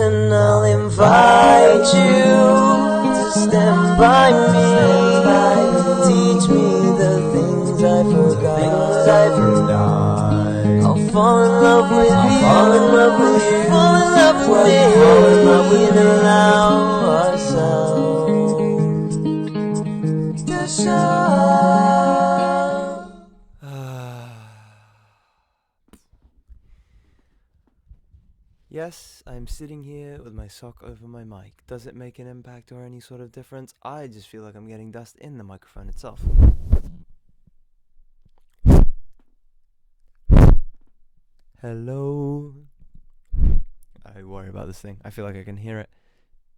and I'll invite you to stand by me. Teach me the things I forgot. I'll fall in love with you. Fall in love with you. Fall in love with me. Fall in love with you. Allow ourselves to show. Yes, I'm sitting here with my sock over my mic. Does it make an impact or any sort of difference? I just feel like I'm getting dust in the microphone itself. Hello? I worry about this thing. I feel like I can hear it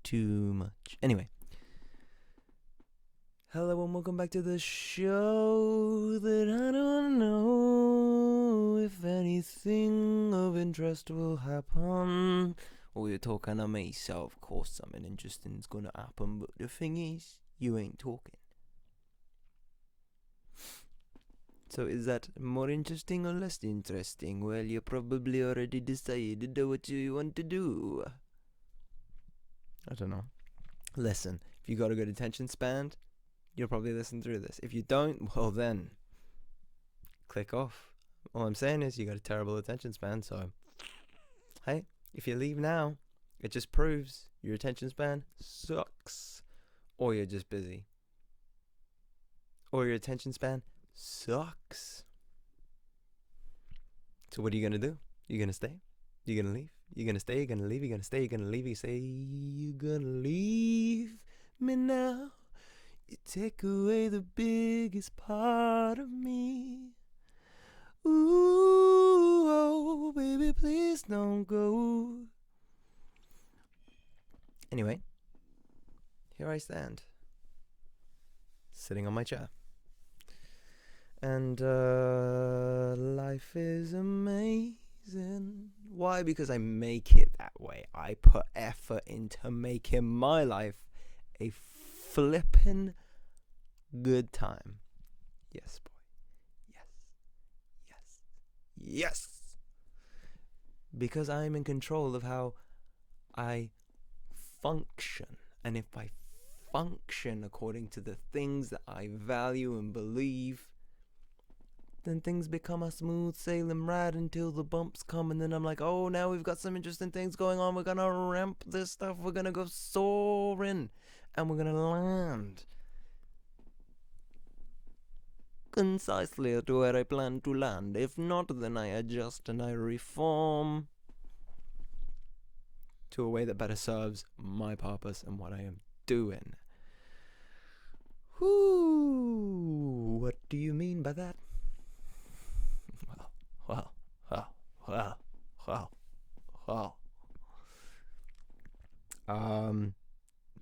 too much. Anyway. Hello and welcome back to the show that I don't know if anything of interest will happen. Well, you're talking to me, so of course something interesting's gonna happen, but the thing is, you ain't talking. So is that more interesting or less interesting? Well, you probably already decided what you want to do. I don't know. Listen, if you got a good attention span, you'll probably listen through this. If you don't, well then, click off. All I'm saying is you got a terrible attention span, so hey, if you leave now, it just proves your attention span sucks. Or you're just busy. Or your attention span sucks. So what are you gonna do? You gonna stay? You gonna leave? You gonna stay? You gonna leave? You gonna stay? You gonna leave? You say you gonna leave me now? You take away the biggest part of me. Ooh, oh, baby, please don't go. Anyway, here I stand, sitting on my chair. And life is amazing. Why? Because I make it that way. I put effort into making my life a flippin' good time. Yes, boy. Yes. Because I'm in control of how I function. And if I function according to the things that I value and believe, then things become a smooth sailing ride until the bumps come, and then I'm like, oh, now we've got some interesting things going on. We're gonna ramp this stuff. We're gonna go soaring, and we're gonna land concisely to where I plan to land. If not, then I adjust and I reform to a way that better serves my purpose and what I am doing. Whoo! What do you mean by that? Well.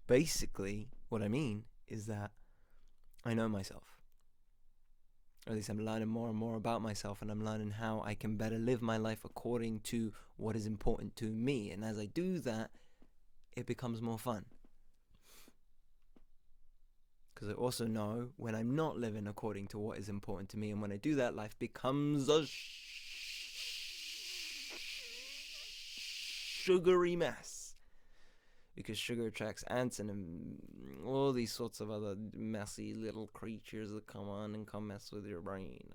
Basically, what I mean is that I know myself. Or at least I'm learning more and more about myself, and I'm learning how I can better live my life according to what is important to me. And as I do that, it becomes more fun. Because I also know when I'm not living according to what is important to me, and when I do that, life becomes a sugary mess. Because sugar attracts ants and all these sorts of other messy little creatures that come on and come mess with your brain.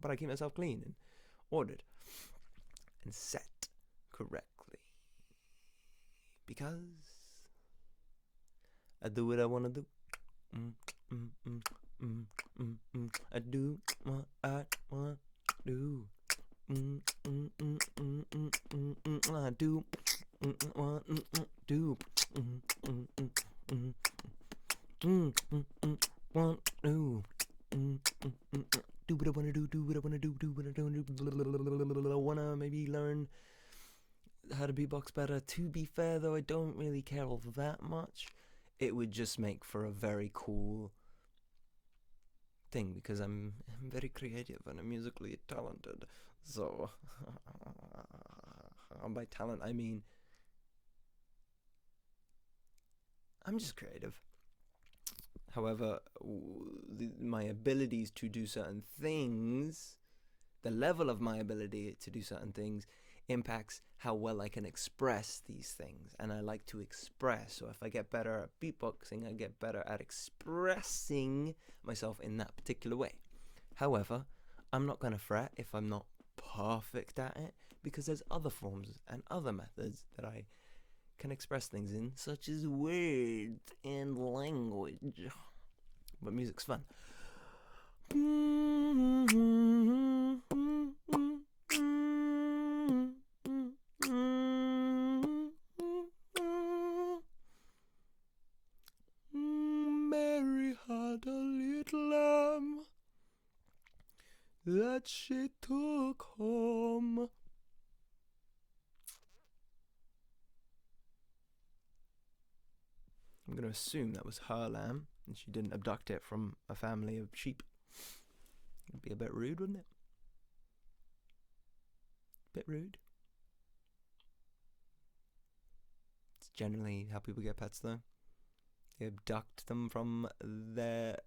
But I keep myself clean and ordered and set correctly. Because I do what I want to do. I do what I want to do. I do want to do. Want to do what I want to do. Do what I want to do. Do what I don't do. I wanna maybe learn how to beatbox better. To be fair, though, I don't really care all that much. It would just make for a very cool thing because I'm very creative and I'm musically talented. So, by talent, I mean I'm just creative. However, my abilities to do certain things The level of my ability to do certain things impacts how well I can express these things. And I like to express. So if I get better at beatboxing, I get better at expressing myself in that particular way. However, I'm not going to fret if I'm not perfect at it, because there's other forms and other methods that I can express things in, such as words and language. But music's fun. Mary had a little lamb that she took home. I'm going to assume that was her lamb and she didn't abduct it from a family of sheep. It'd be a bit rude, wouldn't it? Bit rude. It's generally how people get pets, though. They abduct them from their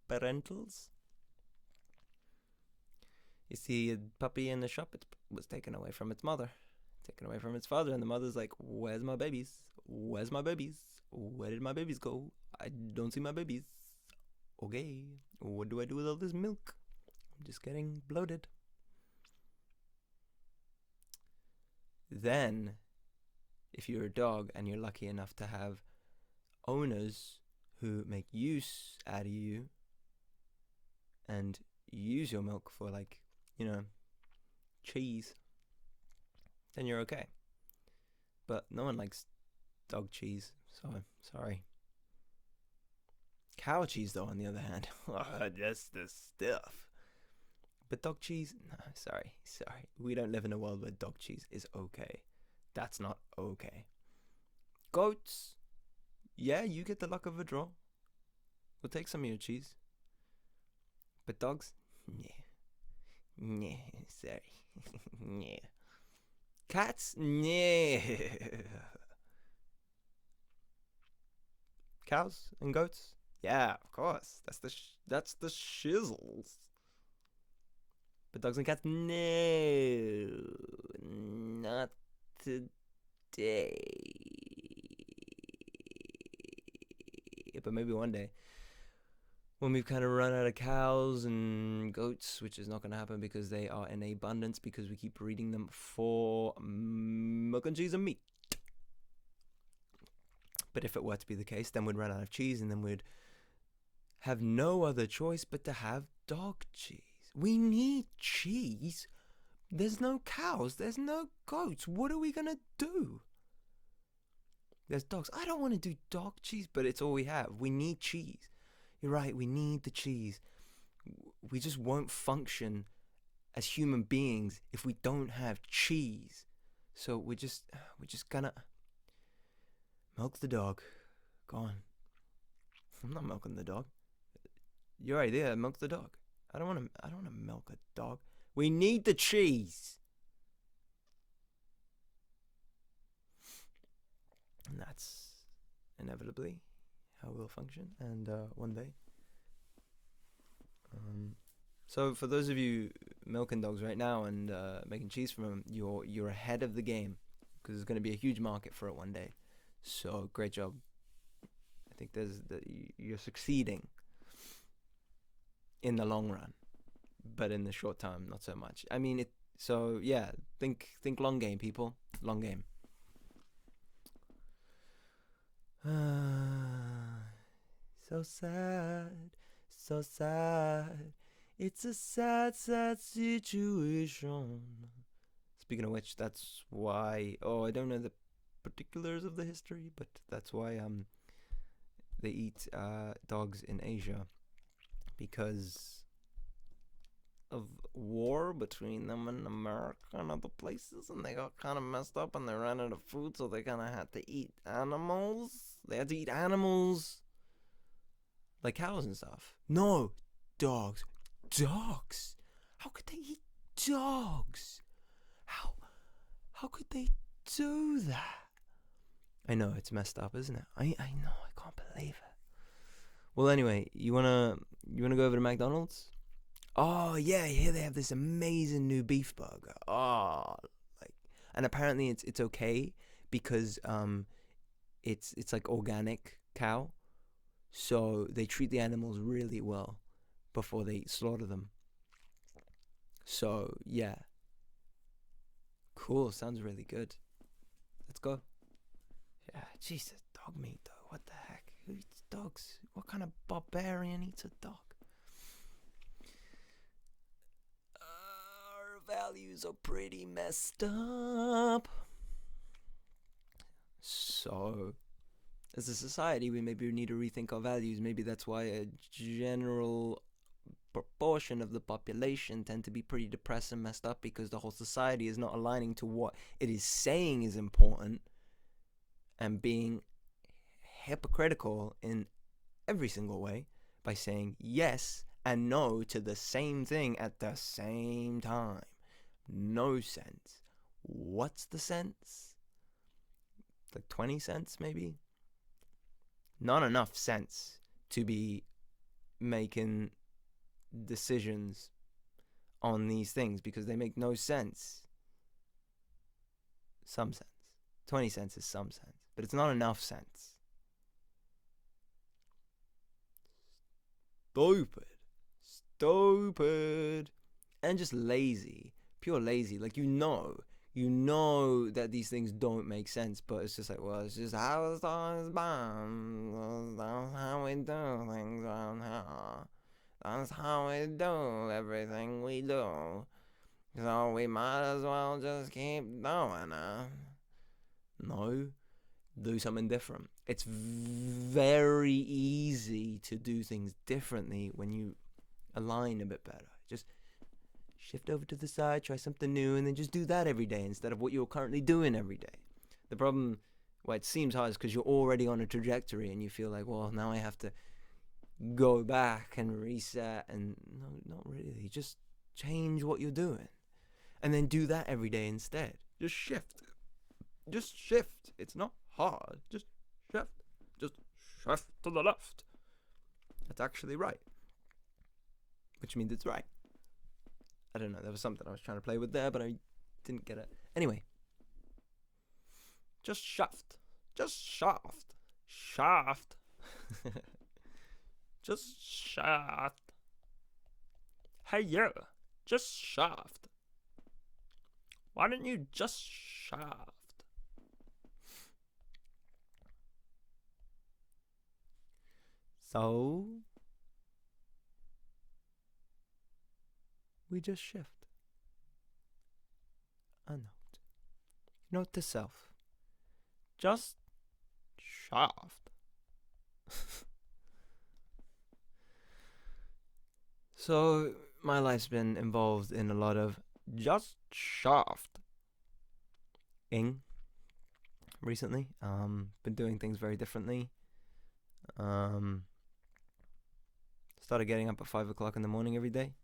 parentals. You see a puppy in the shop, it was taken away from its mother, taken away from its father, and the mother's like, where's my babies? Where's my babies? Where did my babies go? I don't see my babies. Okay, what do I do with all this milk? I'm just getting bloated. Then, if you're a dog and you're lucky enough to have owners who make use out of you and use your milk for, like, cheese, then you're okay. But no one likes dog cheese, so I'm sorry. Cow cheese, though, on the other hand, that's the stuff. But dog cheese, no, sorry. We don't live in a world where dog cheese is okay. That's not okay. Goats, yeah, you get the luck of a draw. We'll take some of your cheese. But dogs, yeah, sorry. Yeah. Cats, yeah. Cows and goats, yeah, of course. That's the shizzles. But dogs and cats, no, not today. But maybe one day, when we've kind of run out of cows and goats, which is not going to happen because they are in abundance because we keep breeding them for milk and cheese and meat. But if it were to be the case, then we'd run out of cheese and then we'd have no other choice but to have dog cheese. We need cheese. There's no cows. There's no goats. What are we going to do? There's dogs. I don't want to do dog cheese, but it's all we have. We need cheese. You're right, we need the cheese. We just won't function as human beings if we don't have cheese. So we're just gonna milk the dog. Go on. I'm not milking the dog. Your idea, milk the dog. I don't want to milk a dog. We need the cheese. And that's inevitably how we'll function, and one day. So for those of you milking dogs right now and making cheese from them, you're ahead of the game, because there's going to be a huge market for it one day. So great job. I think you're succeeding in the long run, but in the short term, not so much. I mean, so yeah, think long game, people. Long game. So sad, so sad. It's a sad, sad situation. Speaking of which, that's why. Oh, I don't know the particulars of the history, but that's why they eat dogs in Asia, because of war between them and America and other places, and they got kind of messed up and they ran out of food, so they kind of had to eat animals. They had to eat animals like cows and stuff. No, dogs. How could they eat dogs? How could they do that? I know, it's messed up, isn't it? I know, I can't believe it. Well, anyway, you wanna go over to McDonald's? Oh yeah, here they have this amazing new beef burger. Oh, like, and apparently it's okay because it's like organic cow, so they treat the animals really well before they slaughter them. So yeah, cool. Sounds really good. Let's go. Yeah, Jesus, dog meat though. What the heck? Who eats dogs? What kind of barbarian eats a dog? Our values are pretty messed up. So, as a society, we maybe need to rethink our values. Maybe that's why a general proportion of the population tend to be pretty depressed and messed up, because the whole society is not aligning to what it is saying is important and being hypocritical in every single way by saying yes and no to the same thing at the same time. No sense. What's the sense? Like 20 cents maybe? Not enough sense to be making decisions on these things because they make no sense. Some sense. 20 cents is some sense, but it's not enough sense. Stupid, and just lazy, pure lazy. Like, you know that these things don't make sense, but it's just like, well, it's just how the stars burn. That's how we do things around here. That's how we do everything we do. So we might as well just keep doing it. No, do something different. It's very easy to do things differently when you align a bit better. Just shift over to the side, try something new, and then just do that every day instead of what you're currently doing every day. The problem, why it seems hard, is because you're already on a trajectory and you feel like, well, now I have to go back and reset. And no, not really. Just change what you're doing and then do that every day instead. Just shift. It's not hard. Just shift to the left. That's actually right, which means it's right. I don't know, there was something I was trying to play with there, but I didn't get it. Anyway, just shaft. Just shaft. Just shaft. Hey, yeah, just shaft. Why don't you just shaft? So we just shift. A note. Note to self. Just shaft. So my life's been involved in a lot of just shaft ing recently. Been doing things very differently. Started getting up at 5 o'clock in the morning every day,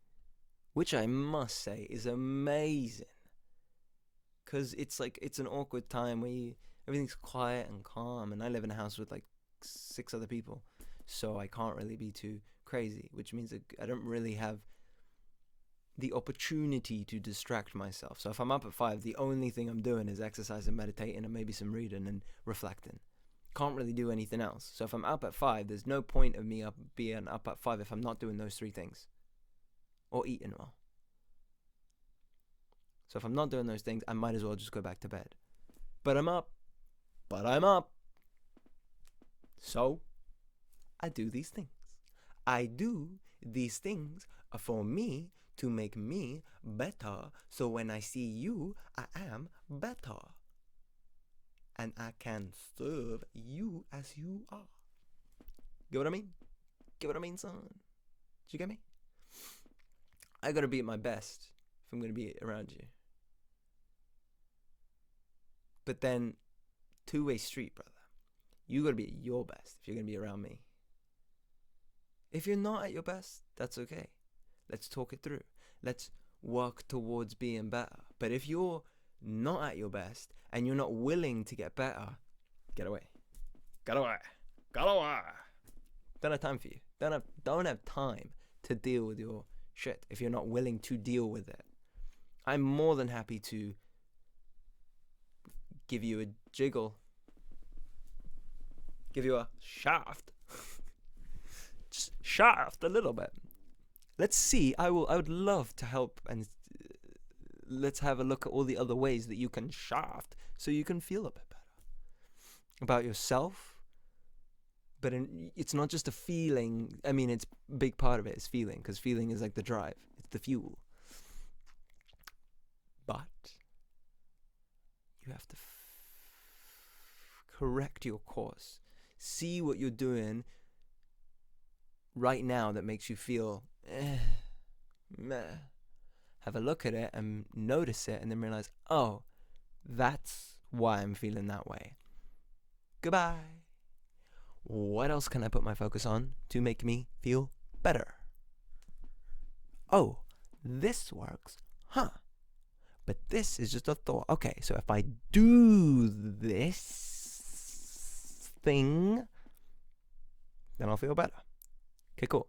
which I must say is amazing. Cause it's like, it's an awkward time where everything's quiet and calm, and I live in a house with like 6 other people, so I can't really be too crazy, which means that I don't really have the opportunity to distract myself. So if I'm up at 5, the only thing I'm doing is exercising, meditating, and maybe some reading and reflecting. Can't really do anything else. So if I'm up at 5, there's no point of me being up at 5 if I'm not doing those 3 things or eating well. So if I'm not doing those things, I might as well just go back to bed. But I'm up. So I do these things. I do these things for me to make me better. So when I see you, I am better. And I can serve you as you are. Get what I mean? Get what I mean, son? Did you get me? I gotta be at my best if I'm gonna be around you. But then, two-way street, brother. You gotta be at your best if you're gonna be around me. If you're not at your best, that's okay. Let's talk it through. Let's work towards being better. But if you're not at your best and you're not willing to get better, get away. Get away. Get away. Don't have time for you. Don't have time to deal with your shit, if you're not willing to deal with it. I'm more than happy to give you a jiggle, give you a shaft, just shaft a little bit. Let's see. I would love to help, and let's have a look at all the other ways that you can shaft so you can feel a bit better about yourself. But it's not just a feeling. I mean, it's a big part of it is feeling, because feeling is like the drive. It's the fuel. But you have to correct your course. See what you're doing right now that makes you feel meh. Have a look at it and notice it, and then realize, oh, that's why I'm feeling that way. Goodbye. What else can I put my focus on to make me feel better? Oh, this works. Huh. But this is just a thought. Okay, so if I do this thing, then I'll feel better. Okay, cool.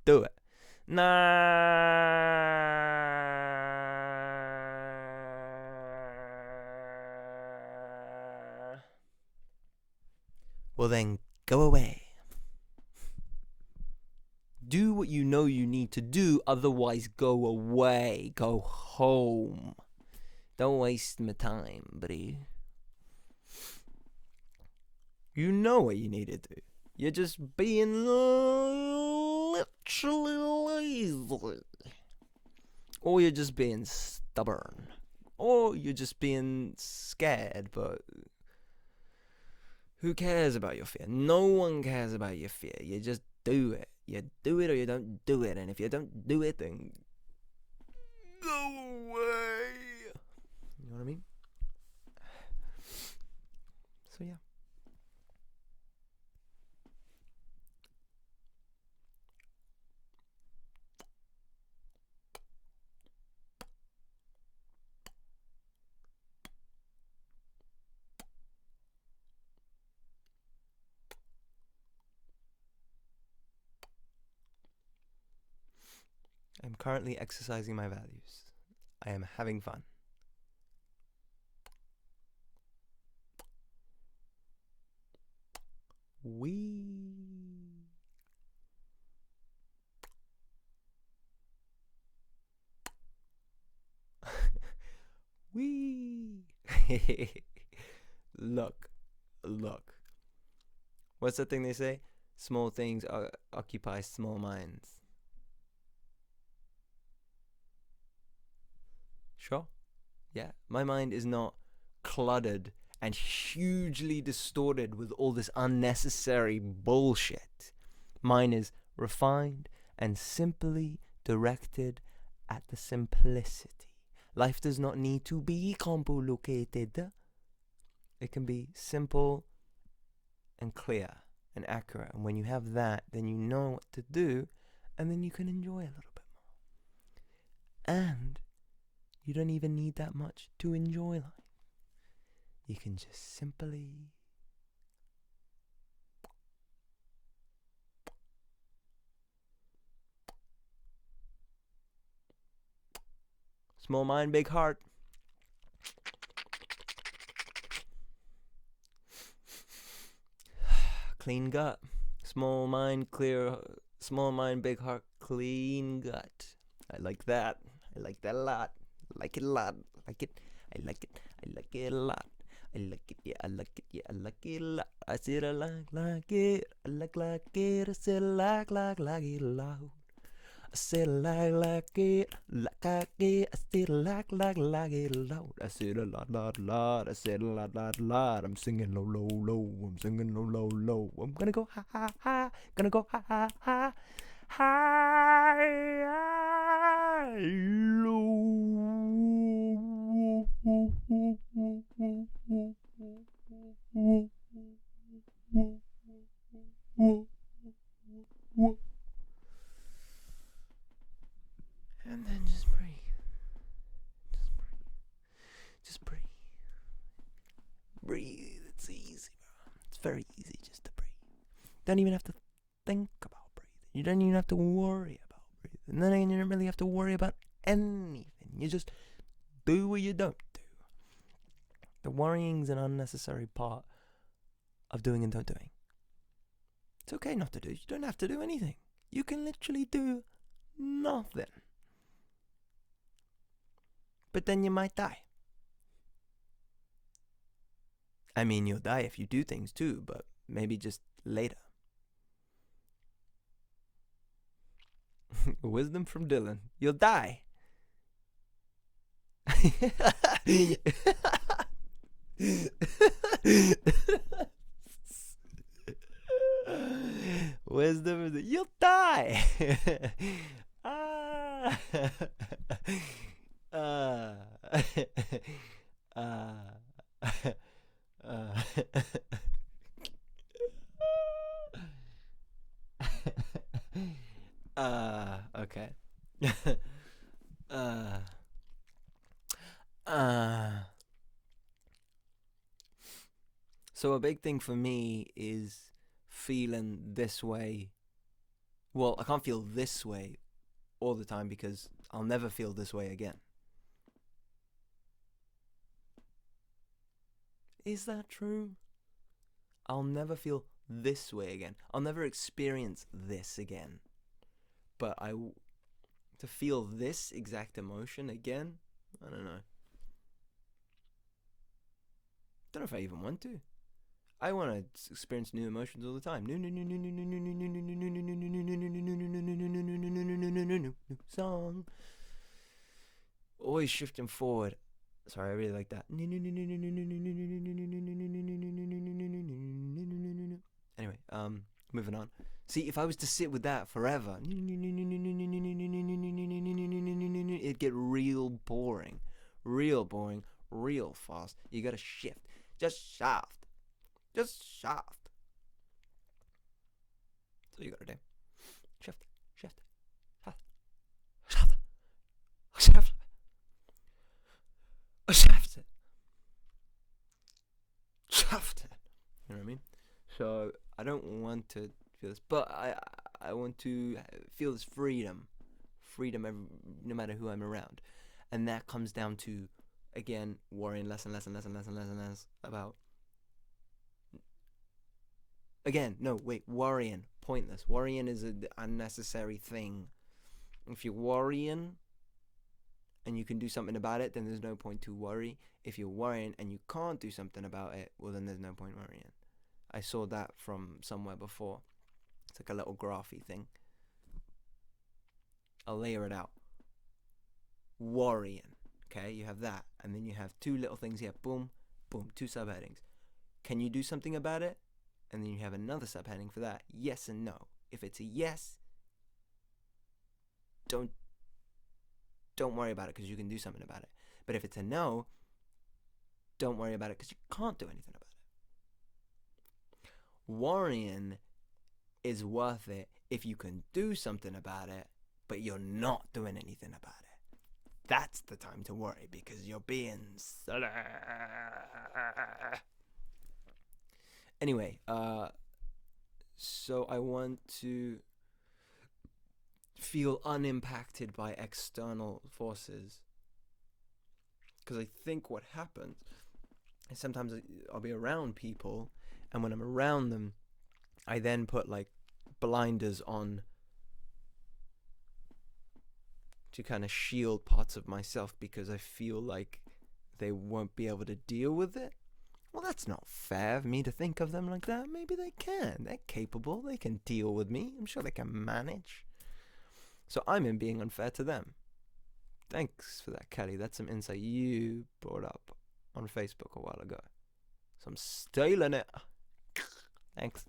Do it. Well then, go away. Do what you know you need to do, otherwise go away. Go home. Don't waste my time, buddy. You know what you need to do. You're just being literally lazy. Or you're just being stubborn. Or you're just being scared, but who cares about your fear? No one cares about your fear. You just do it. You do it or you don't do it. And if you don't do it, then go away. You know what I mean? So yeah. I'm currently exercising my values. I am having fun. Wee. Wee. Look. What's that thing they say? Small things occupy small minds. Sure. Yeah, my mind is not cluttered and hugely distorted with all this unnecessary bullshit. Mine is refined and simply directed at the simplicity. Life does not need to be complicated. It can be simple and clear and accurate. And when you have that, then you know what to do, and then you can enjoy a little bit more. And you don't even need that much to enjoy life. You can just simply small mind, big heart. Clean gut. Small mind, clear. Small mind, big heart, clean gut. I like that. I like that a lot. I like it a lot. I like it. I like it. I like it a lot. I like it. Yeah, I like it. Yeah, I like it a lot. I said I like it. I like it. I said I like it a lot. I said I like it. I said I like it a lot. I said a lot. I said a lot. I'm singing low. I'm singing low. I'm gonna go high. Gonna go high. Low. And then just breathe. Just breathe. Breathe. It's easy, bro. It's very easy just to breathe. Don't even have to think about breathing. You don't even have to worry about breathing. And then you don't really have to worry about anything. You just do or you don't do. The worrying's an unnecessary part of doing and don't doing. It's okay not to do. You don't have to do anything. You can literally do nothing. But then you might die. I mean, you'll die if you do things too, but maybe just later. Wisdom from Dylan. You'll die. Wisdom is you'll die. Okay. So a big thing for me is feeling this way. Well, I can't feel this way all the time because I'll never feel this way again. Is that true? I'll never feel this way again. I'll never experience this again. But to feel this exact emotion again, I don't know. Don't know if I even want to. I want to experience new emotions all the time. New song. Always shifting forward. Sorry, I really like that. Anyway, moving on. See, if I was to sit with that forever, it'd get real boring. Real boring, real fast. You gotta shift. Just shaft. Just shaft. That's all you gotta do. Shift. Shift. Shaft. Shaft. Shaft it. Shaft it. You know what I mean? So I don't want to feel this, but I want to feel this freedom no matter who I'm around, and that comes down to, again, worrying less about. Again, no, wait, worrying, pointless. Worrying is an unnecessary thing. If you're worrying and you can do something about it, then there's no point to worry. If you're worrying and you can't do something about it, well, then there's no point worrying. I saw that from somewhere before. It's like a little graphy thing. I'll layer it out. Worrying. Okay, you have that. And then you have two little things here. Boom, boom, two subheadings. Can you do something about it? And then you have another subheading for that. Yes and no. If it's a yes, don't worry about it because you can do something about it. But if it's a no, don't worry about it because you can't do anything about it. Worrying is worth it if you can do something about it, but you're not doing anything about it. That's the time to worry because you're being silly. Anyway, so I want to feel unimpacted by external forces. Because I think what happens is sometimes I'll be around people, and when I'm around them, I then put like blinders on to kind of shield parts of myself because I feel like they won't be able to deal with it. Well, that's not fair of me to think of them like that. Maybe they can. They're capable. They can deal with me. I'm sure they can manage. So I'm in being unfair to them. Thanks for that, Kelly. That's some insight you brought up on Facebook a while ago. So I'm stealing it. Thanks.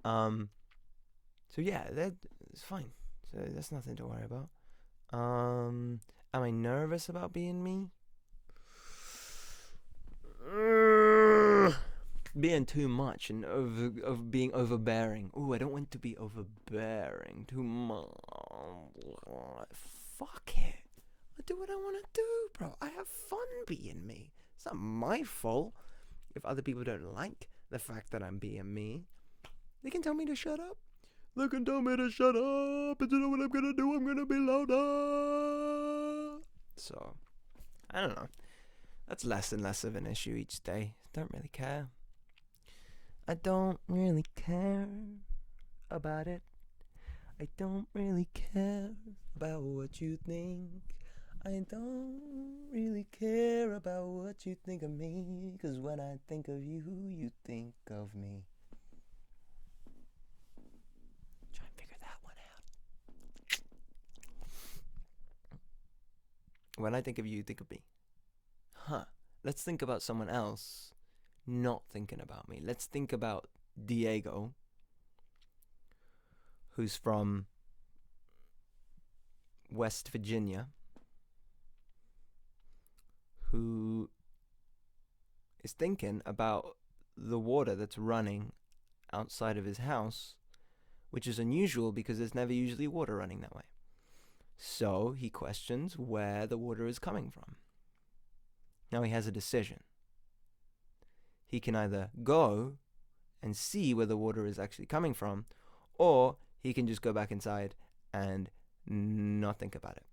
So yeah, it's fine. So that's nothing to worry about. Am I nervous about being me? Being too much and being overbearing. Ooh, I don't want to be overbearing too much. Fuck it. I do what I want to do, bro. I have fun being me. It's not my fault if other people don't like the fact that I'm being me. They can tell me to shut up. They can tell me to shut up, and you know what I'm gonna do? I'm gonna be louder. So, I don't know. That's less and less of an issue each day. Don't really care. I don't really care about it. I don't really care about what you think. I don't really care about what you think of me. 'Cause when I think of you, you think of me. Try and figure that one out. When I think of you, you think of me. Huh. Let's think about someone else not thinking about me. Let's think about Diego, who's from West Virginia, who is thinking about the water that's running outside of his house, which is unusual because there's never usually water running that way. So he questions where the water is coming from. Now he has a decision. He can either go and see where the water is actually coming from, or he can just go back inside and not think about it.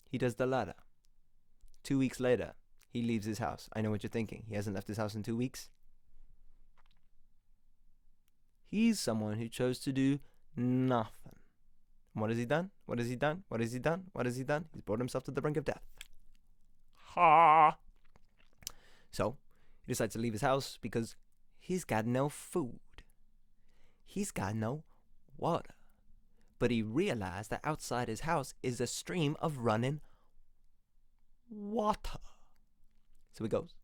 He does the latter. 2 weeks later, he leaves his house. I know what you're thinking. He hasn't left his house in 2 weeks. He's someone who chose to do nothing. What has he done? What has he done? What has he done? What has he done? He's brought himself to the brink of death. Ha! So, he decides to leave his house because he's got no food. He's got no water. But he realized that outside his house is a stream of running water. So he goes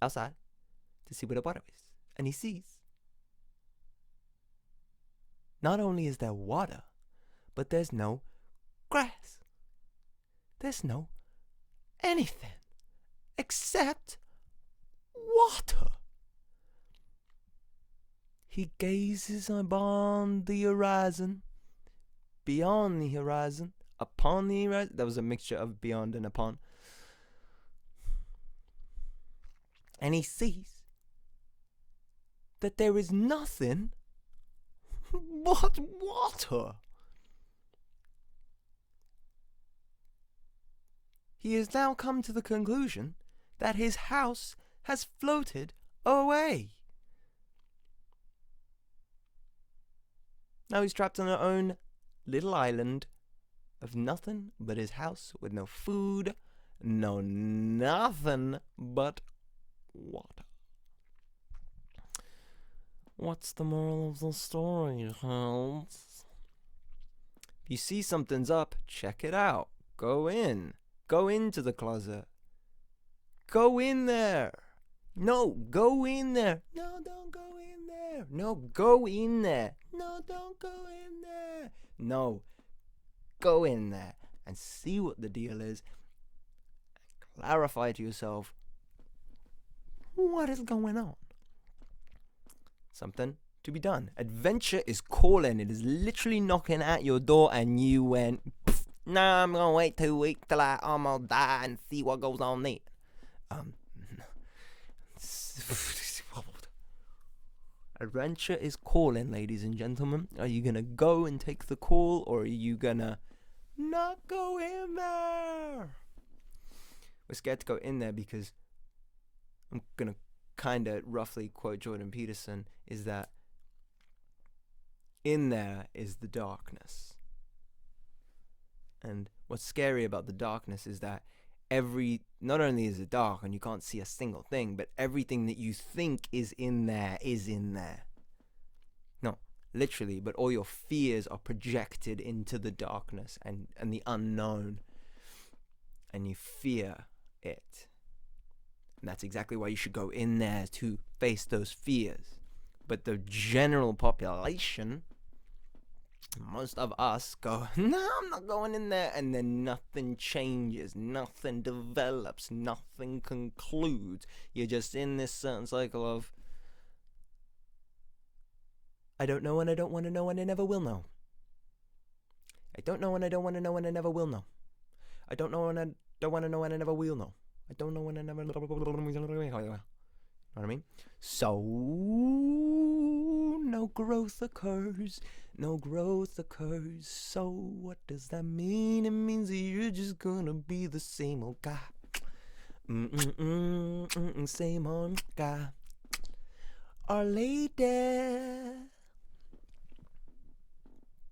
outside to see where the water is. And he sees not only is there water, but there's no grass. There's no anything except water. He gazes upon the horizon, beyond the horizon, upon the horizon. That was a mixture of beyond and upon. And he sees that there is nothing but water. He has now come to the conclusion that his house has floated away. Now he's trapped on his own little island of nothing but his house with no food, no nothing but water. What's the moral of the story, Hans? If you see something's up, check it out. Go in. Go into the closet. Go in there. No, go in there. No, don't go in there. No, go in there. No, don't go in there. No, go in there and see what the deal is. Clarify to yourself what is going on. Something to be done. Adventure is calling. It is literally knocking at your door, and you went, nah, I'm gonna wait 2 weeks till I almost die and see what goes on there. Adventure is calling, ladies and gentlemen. Are you gonna go and take the call, or are you gonna not go in there? We're scared to go in there because I'm gonna kind of roughly quote Jordan Peterson, is that in there is the darkness. And what's scary about the darkness is that not only is it dark and you can't see a single thing, but everything that you think is in there is in there. No, literally, but all your fears are projected into the darkness and the unknown, and you fear it. And that's exactly why you should go in there, to face those fears. But the general population, most of us go, no, I'm not going in there. And then nothing changes, nothing develops, nothing concludes. You're just in this certain cycle of, I don't know and I don't want to know and I never will know. I don't know and I don't want to know and I never will know. I don't know and I don't want to know and I never will know. I don't know and I never. Know what I mean? So no growth occurs. No growth occurs. So what does that mean? It means that you're just gonna be the same old guy. Same old guy. Our lady.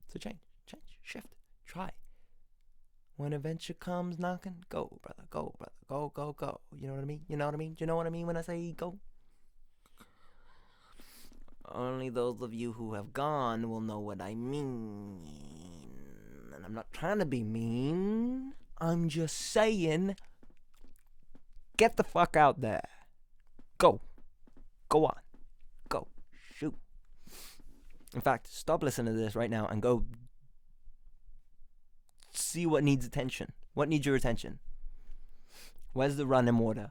So change, shift, try. When adventure comes knocking, go, brother, go, go. You know what I mean? You know what I mean? You know what I mean when I say go? Only those of you who have gone will know what I mean. And I'm not trying to be mean. I'm just saying, get the fuck out there. Go. Go on. Go. Shoot. In fact, stop listening to this right now and go see what needs attention. What needs your attention? Where's the running water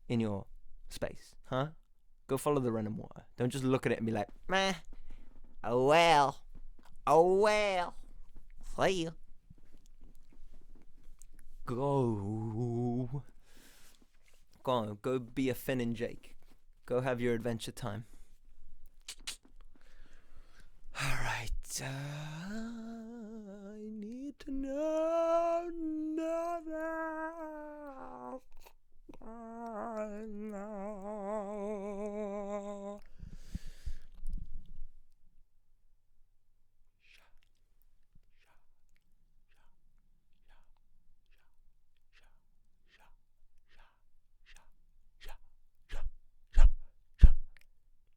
in your space? Huh? Go follow the running water. Don't just look at it and be like, meh. Oh well. See ya. Go. Go on. Go be a Finn and Jake. Go have your adventure time. Alright. I need to know nothing.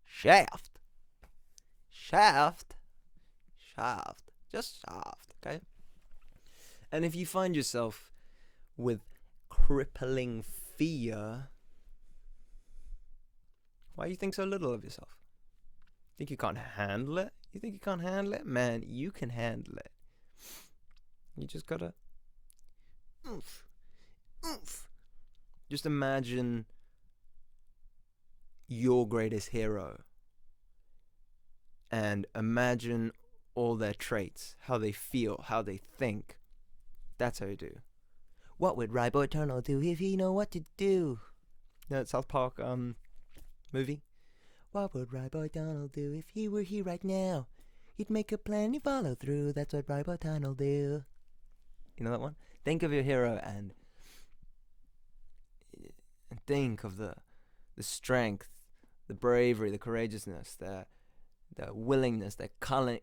Shaft. Just shaft, okay? And if you find yourself with crippling fear, why do you think so little of yourself? Think you can't handle it? You think you can't handle it? Man, you can handle it. You just gotta oomph. Just imagine your greatest hero and imagine all their traits, how they feel, how they think. That's how you do. What would Ryboy Turtle do if he know what to do? You know that South Park movie? What would Ryboy Turtle do if he were here right now? He'd make a plan, he'd follow through. That's what Ryboy Turtle do. You know that one? Think of your hero and think of the strength, the bravery, the courageousness, the willingness, the cunning,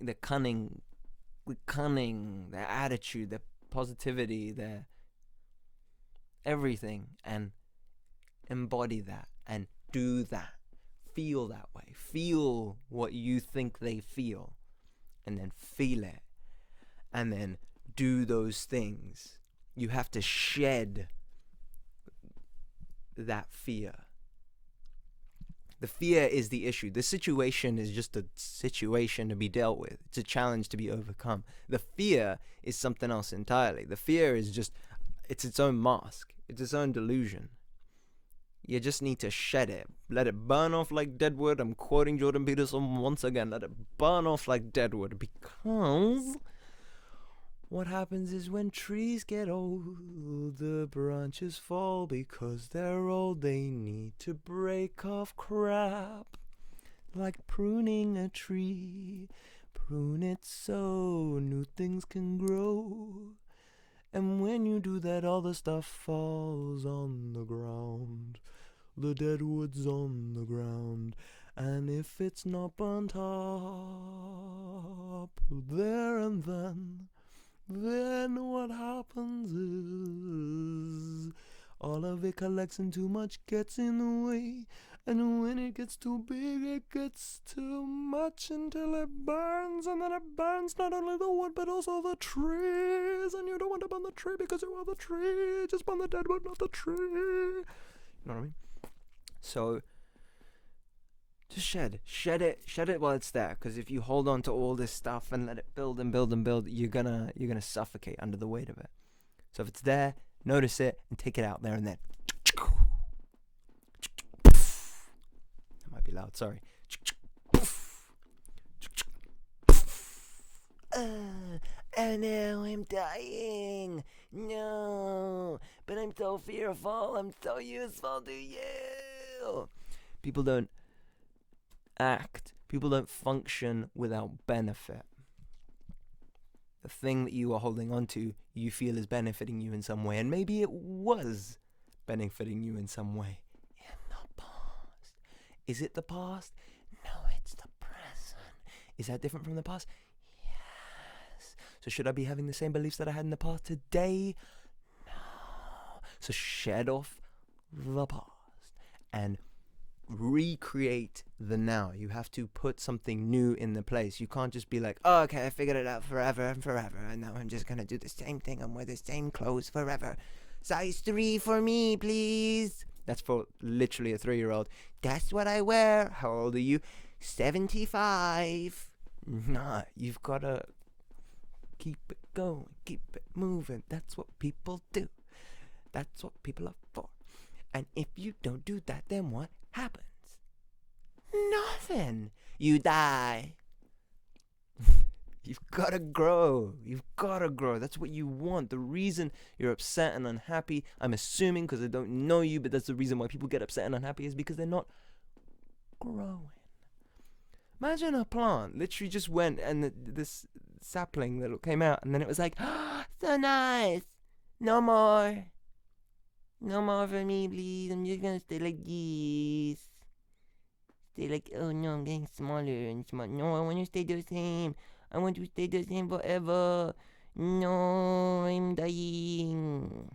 their attitude, their positivity, their everything, and embody that and do that. Feel that way. Feel what you think they feel, and then feel it, and then do those things. You have to shed that fear. The fear is the issue. The situation is just a situation to be dealt with. It's a challenge to be overcome. The fear is something else entirely. The fear is just, it's its own mask. It's its own delusion. You just need to shed it. Let it burn off like deadwood. I'm quoting Jordan Peterson once again. Let it burn off like deadwood, because what happens is when trees get old, the branches fall because they're old. They need to break off crap, like pruning a tree. Prune it so new things can grow. And when you do that, all the stuff falls on the ground. The dead wood's on the ground. And if it's not burnt up there and then what happens is all of it collects and too much gets in the way. And when it gets too big, it gets too much until it burns. And then it burns not only the wood but also the trees. And you don't want to burn the tree because you are the tree. Just burn the dead wood, not the tree. You know what I mean? So just shed it while it's there, because if you hold on to all this stuff and let it build and build and build, you're gonna suffocate under the weight of it. So if it's there, notice it and take it out there and then. That might be loud, sorry. Oh no, I'm dying. No, but I'm so fearful. I'm so useful to you. People don't act, people don't function without benefit. The thing that you are holding on to, you feel is benefiting you in some way, and maybe it was benefiting you in some way in the past. Is it the past? No, it's the present. Is that different from the past? Yes. So should I be having the same beliefs that I had in the past today? No. So shed off the past and recreate the now. You have to put something new in the place. You can't just be like, oh, okay, I figured it out forever and forever, and now I'm just gonna do the same thing and wear the same clothes forever. Size 3 for me, please. That's for literally a 3-year-old. That's what I wear. How old are you? 75. Nah, you've gotta keep it going, keep it moving. That's what people do. That's what people are for. And if you don't do that, then what happens? Nothing. You die. You've got to grow. You've got to grow. That's what you want. The reason you're upset and unhappy, I'm assuming because I don't know you, but that's the reason why people get upset and unhappy is because they're not growing. Imagine a plant literally just went and this sapling that came out and then it was like, oh, so nice. No more. No more for me, please. I'm just gonna stay like this. Stay like, oh no, I'm getting smaller and smaller. No, I want to stay the same. I want to stay the same forever. No, I'm dying.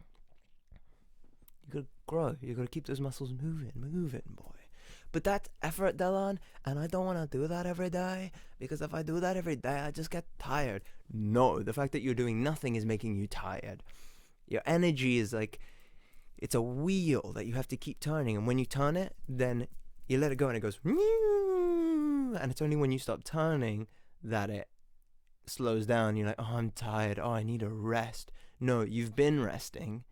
You gotta grow. You gotta keep those muscles moving, boy. But that's effort, Dylan, and I don't want to do that every day, because if I do that every day, I just get tired. No, the fact that you're doing nothing is making you tired. Your energy is like, it's a wheel that you have to keep turning, and when you turn it, then you let it go and it goes, and it's only when you stop turning that it slows down. You're like, oh, I'm tired. Oh, I need a rest. No, you've been resting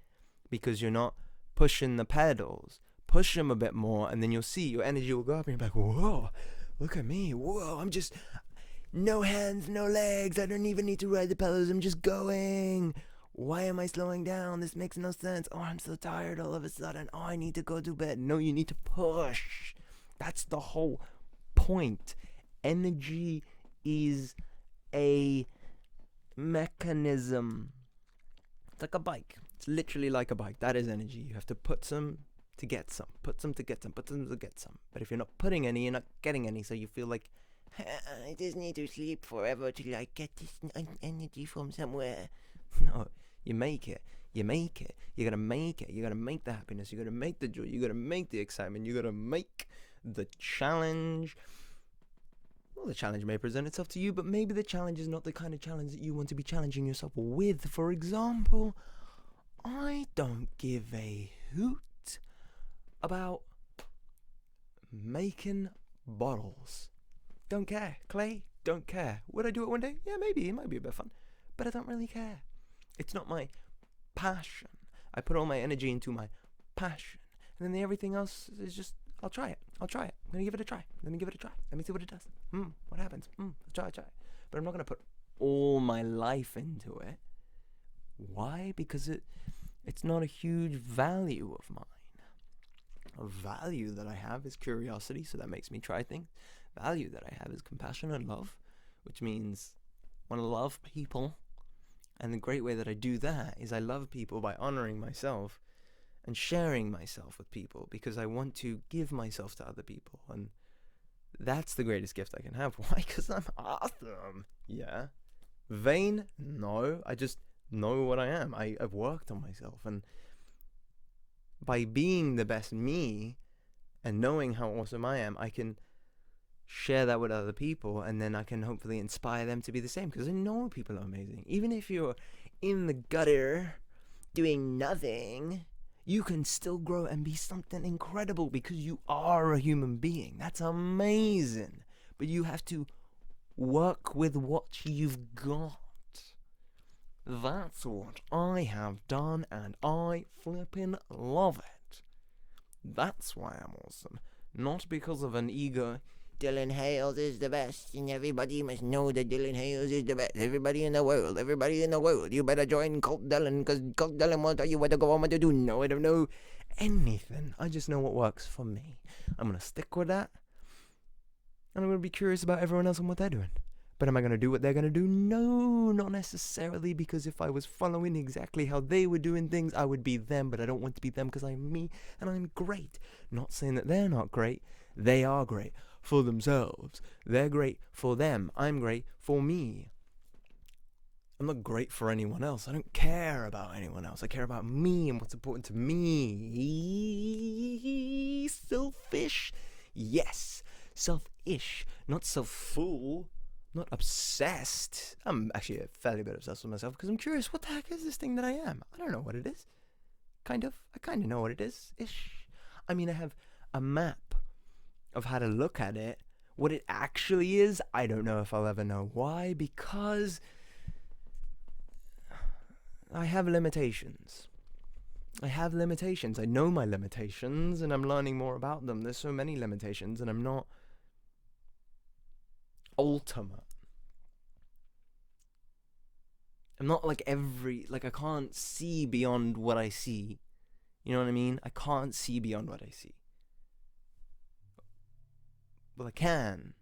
because you're not pushing the pedals. Push them a bit more, and then you'll see your energy will go up, and you're like, whoa, look at me. Whoa, I'm just, no hands, no legs. I don't even need to ride the pedals. I'm just going. Why am I slowing down? This makes no sense. Oh, I'm so tired all of a sudden. Oh, I need to go to bed. No, you need to push. That's the whole point. Energy is a mechanism. It's like a bike. It's literally like a bike. That is energy. You have to put some to get some. Put some to get some. Put some to get some. But if you're not putting any, you're not getting any. So you feel like, I just need to sleep forever till I get this energy from somewhere. No, you make it. You make it. You gotta make it. You gotta make the happiness. You gotta make the joy. You gotta make the excitement. You gotta make the challenge. Well, the challenge may present itself to you, but maybe the challenge is not the kind of challenge that you want to be challenging yourself with. For example, I don't give a hoot about making bottles. Don't care. Clay, don't care. Would I do it one day? Yeah, maybe. It might be a bit of fun. But I don't really care. It's not my passion. I put all my energy into my passion. And then everything else is just, I'll try it. I'm going to give it a try. Let me give it a try. Let me see what it does. What happens? I'll try. But I'm not going to put all my life into it. Why? Because it's not a huge value of mine. A value that I have is curiosity, so that makes me try things. Value that I have is compassion and love, which means I want to love people. And the great way that I do that is I love people by honoring myself and sharing myself with people, because I want to give myself to other people. And that's the greatest gift I can have. Why? Because I'm awesome. Yeah. Vain? No. I just know what I am. I've worked on myself. And by being the best me and knowing how awesome I am, I can share that with other people, and then I can hopefully inspire them to be the same, because I know people are amazing. Even if you're in the gutter doing nothing, you can still grow and be something incredible, because you are a human being. That's amazing. But you have to work with what you've got. That's what I have done, and I flippin' love it. That's why I'm awesome. Not because of an ego. Dylan Hales is the best, and everybody must know that Dylan Hales is the best. Everybody in the world, you better join Cult Dylan, because Cult Dylan will tell you what to go on, what to do. No, I don't know anything. I just know what works for me. I'm going to stick with that, and I'm going to be curious about everyone else and what they're doing. But am I going to do what they're going to do? No, not necessarily, because if I was following exactly how they were doing things, I would be them, but I don't want to be them because I'm me, and I'm great. Not saying that they're not great. They are great for themselves. They're great for them. I'm great for me. I'm not great for anyone else. I don't care about anyone else. I care about me and what's important to me. Selfish? Yes. Selfish, not self-full. Not obsessed. I'm actually a fairly bit obsessed with myself because I'm curious, what the heck is this thing that I am? I don't know what it is. Kind of. I kind of know what it is. Ish. I mean, I have a map of how to look at it. What it actually is, I don't know if I'll ever know. Why? Because I have limitations. I know my limitations, and I'm learning more about them. There's so many limitations, and I'm not ultimate. I'm not like I can't see beyond what I see. You know what I mean? I can't see beyond what I see. Well, I can.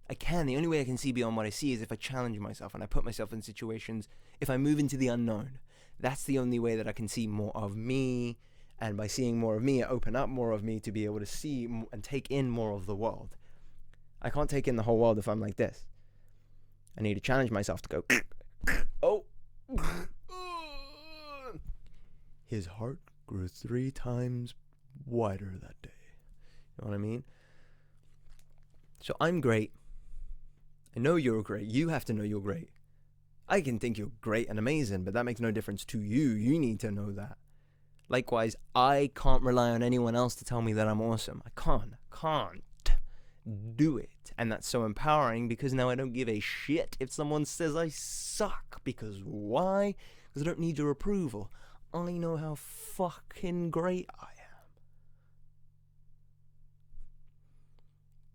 The only way I can see beyond what I see is if I challenge myself and I put myself in situations, if I move into the unknown. That's the only way that I can see more of me. And by seeing more of me, I open up more of me to be able to see and take in more of the world. I can't take in the whole world if I'm like this. I need to challenge myself to go, oh. His heart grew 3 times wider that day. You know what I mean? So I'm great. I know you're great. You have to know you're great. I can think you're great and amazing, but that makes no difference to you. You need to know that. Likewise, I can't rely on anyone else to tell me that I'm awesome. I can't do it. And that's so empowering because now I don't give a shit if someone says I suck. Because why? Because I don't need your approval. I know how fucking great I am.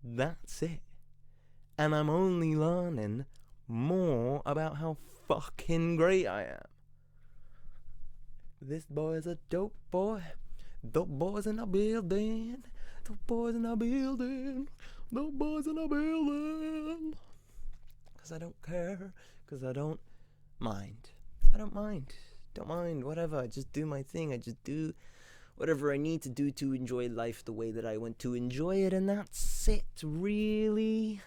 That's it. And I'm only learning more about how fucking great I am. This boy's a dope boy. Dope boys in the building. Dope boys in the building. Dope boys in the building. Because I don't care. Because I don't mind. Don't mind, whatever. I just do my thing. I just do whatever I need to do to enjoy life the way that I want to enjoy it. And that's it. Really.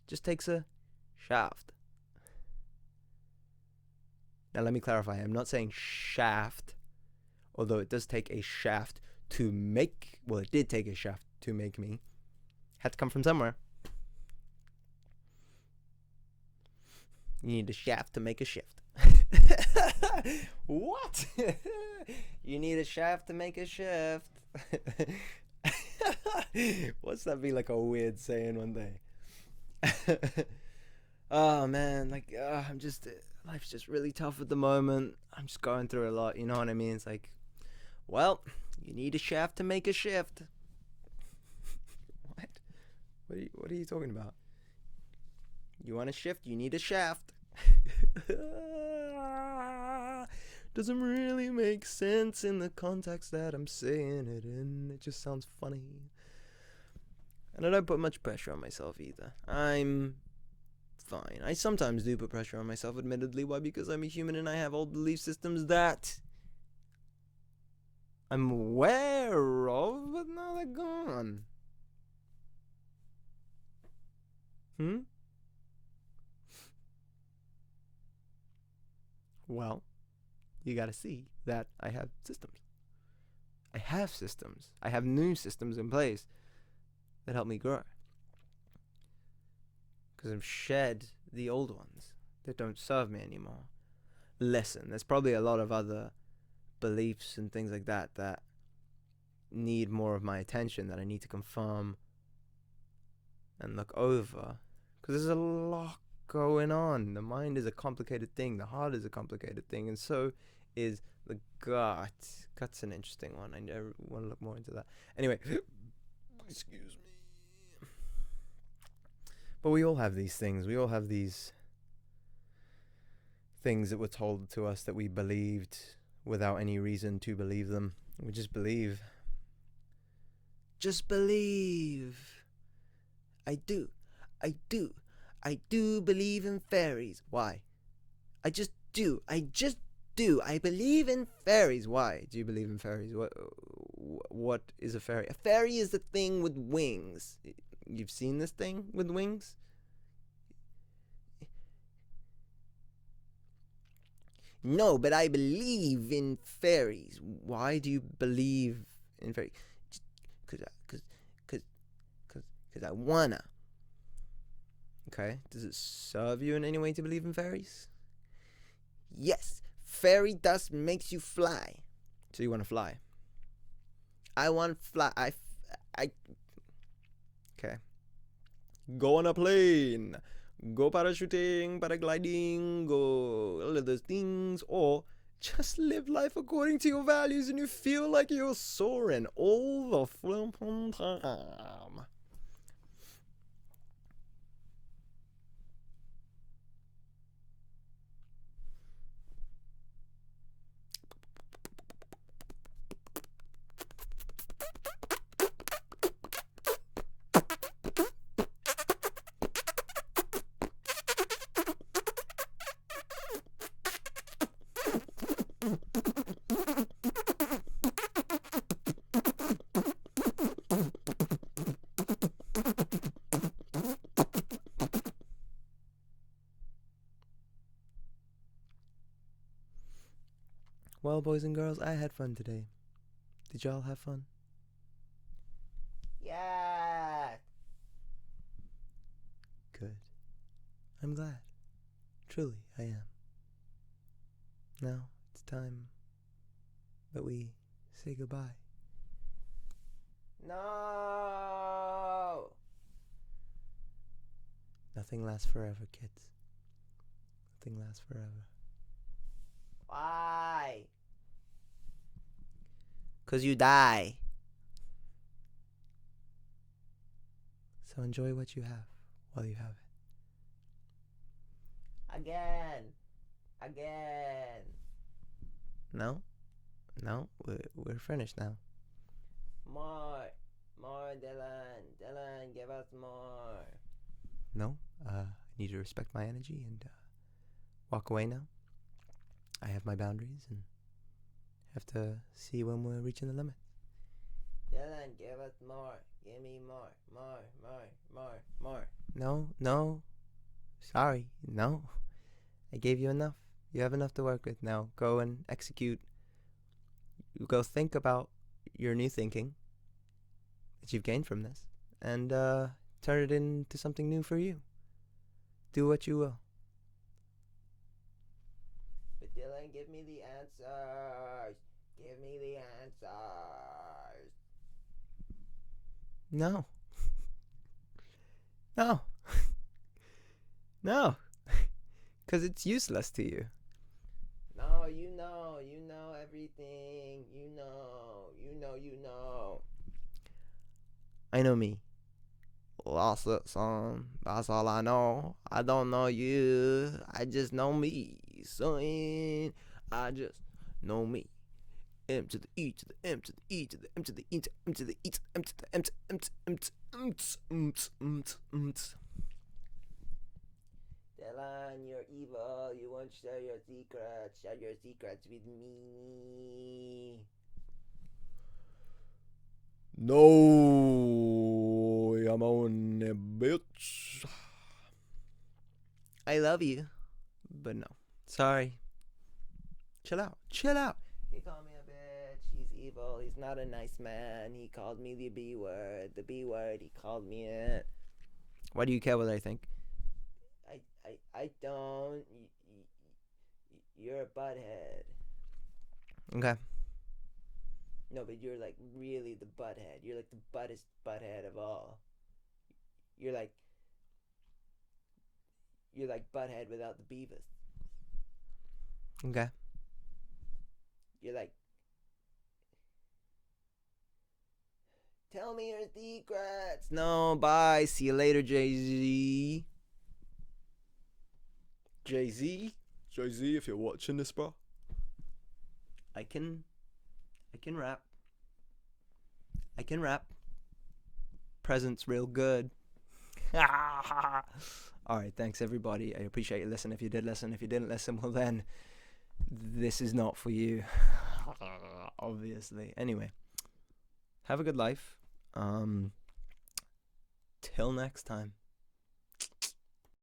Just takes a shaft. Now let me clarify. I'm not saying shaft, although it does take a shaft to make. Well, it did take a shaft to make me. Had to come from somewhere. You need a shaft to make a shift. What? You need a shaft to make a shift. What's that be like a weird saying one day? Oh man, life's just really tough at the moment. I'm just going through a lot, you know what I mean? It's like, well, you need a shaft to make a shift. What are you talking about? You want a shift, you need a shaft. Doesn't really make sense in the context that I'm saying it in. It just sounds funny. And I don't put much pressure on myself either. I'm fine. I sometimes do put pressure on myself, admittedly. Why? Because I'm a human and I have old belief systems that I'm aware of, but now they're gone. Well, you gotta see that I have systems. I have new systems in place that help me grow. Because I've shed the old ones that don't serve me anymore. Listen, there's probably a lot of other beliefs and things like that that need more of my attention, that I need to confirm and look over. Because there's a lot going on. The mind is a complicated thing. The heart is a complicated thing. And so is the gut. Gut's an interesting one. I want to look more into that. Anyway, excuse me. But we all have these things. We all have these things that were told to us that we believed without any reason to believe them. We just believe. Just believe. I do believe in fairies. Why? I just do. I believe in fairies. Why do you believe in fairies? What is a fairy? A fairy is the thing with wings. You've seen this thing with wings? No, but I believe in fairies. Why do you believe in fairies? Because I wanna. Okay, does it serve you in any way to believe in fairies? Yes, fairy dust makes you fly. So you want to fly? I want to fly. Okay. Go on a plane. Go parachuting, paragliding, go all of those things, or just live life according to your values and you feel like you're soaring all the flippin' time. Well, boys and girls, I had fun today. Did y'all have fun? Yeah. Good. I'm glad. Truly, I am. Now, it's time that we say goodbye. No! Nothing lasts forever, kids. Nothing lasts forever. Why? 'Cause you die. So enjoy what you have while you have it. Again. No, we're finished now. More, Dylan, give us more. No, I need to respect my energy and walk away now. I have my boundaries and have to see when we're reaching the limit. Dylan, give us more. Give me more. No. Sorry, no. I gave you enough. You have enough to work with now. Go and execute. Go think about your new thinking that you've gained from this and turn it into something new for you. Do what you will. But Dylan, give me the answers. No. No. Because it's useless to you. No, you know everything. You know. I know me. Lost it, son. That's all I know. I don't know you. I just know me, son. I just know me. M to the E to the M to the E to the M to the E to M to the E to M to the M to M to M to M to Dylan, you're evil. You won't share your secrets. Share your secrets with me. No, I'm on a bitch. I love you, but no. Sorry. Chill out. He called me a bitch. He's evil. He's not a nice man. He called me the B word. The B word. He called me it. Why do you care what I think? I don't. You're a butthead. Okay. No, but you're like really the butthead. You're like the buttest butthead of all. You're like butthead without the Beavis. Okay. You're like, tell me your secrets. No, bye. See you later, Jay-Z. Jay-Z, if you're watching this, bro. I can rap. I can rap. Present's real good. Alright, thanks everybody. I appreciate you listening. If you did listen, if you didn't listen, well then, this is not for you. Obviously. Anyway, have a good life. Till next time.